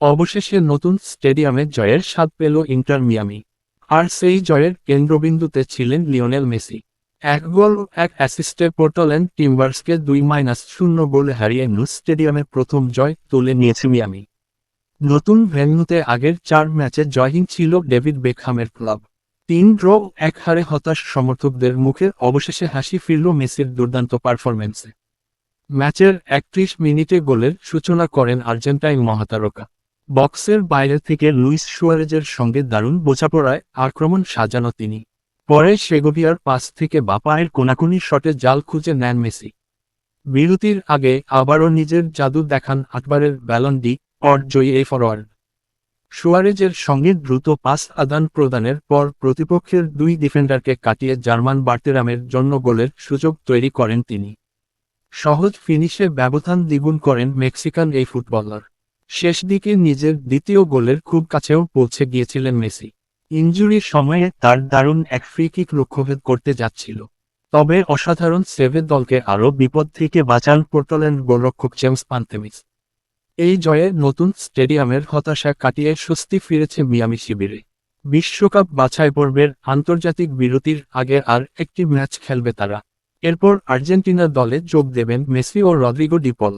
অবশেষে নতুন স্টেডিয়ামে জয়ের স্বাদ পেল ইন্টার মিয়ামি। আর সেই জয়ের কেন্দ্রবিন্দুতে ছিলেন লিওনেল মেসি। 1 গোল ও 1 অ্যাসিস্টে পোর্টল্যান্ড টিম্বার্সকে 2-0 গোলে হারিয়ে ন্যু স্টেডিয়ামে প্রথম জয় তুলে নিয়েছে মিয়ামি। নতুন ভেন্যুতে আগের 4 ম্যাচে জয়হীন ছিল ডেভিড বেকহামের ক্লাব। 3 ড্র ও 1 হারে হতাশ সমর্থকদের মুখে অবশেষে হাসি ফিরল মেসির দুর্দান্ত পারফরম্যান্সে। ম্যাচের 31 মিনিটে গোলের সূচনা করেন আর্জেন্টাইন মহাতারকা। বক্সের বাইরে থেকে লুইস সুয়ারেজের সঙ্গে দারুণ বোঝাপড়ায় আক্রমণ সাজানো তিনি। পরে সেগোভিয়ার পাস থেকে বাঁ পায়ের কোনাকুনি শটে জাল খুঁজে নেন মেসি। বিরতির আগে আবারও নিজের জাদু দেখান 8বারের ব্যালন ডি অর জয়ী এই ফরোয়ার্ড। সুয়ারেজের সঙ্গে দ্রুত পাস আদান প্রদানের পর প্রতিপক্ষের 2 ডিফেন্ডারকে কাটিয়ে জার্মান বার্তেরামের জন্য গোলের সুযোগ তৈরি করেন তিনি। সহজ ফিনিশে ব্যবধান দ্বিগুণ করেন মেক্সিকান এই ফুটবলার। শেষ দিকে নিজের দ্বিতীয় গোলের খুব কাছেও পৌঁছে গিয়েছিলেন মেসি। ইনজুরির সময়ে তার দারুণ এক ফ্রি কিক লক্ষ্যভেদ করতে যাচ্ছিল, তবে অসাধারণ সেভে দলকে আরও বিপদ থেকে বাঁচান পোর্টল্যান্ড গোলরক্ষক জেমস পান্তেমিস। এই জয়ে নতুন স্টেডিয়ামের হতাশা কাটিয়ে স্বস্তি ফিরেছে মিয়ামি শিবিরে। বিশ্বকাপ বাছাই পর্বের আন্তর্জাতিক বিরতির আগে আর একটি ম্যাচ খেলবে তারা। এরপর আর্জেন্টিনা দলে যোগ দেবেন মেসি ও রদ্রিগো ডি পল।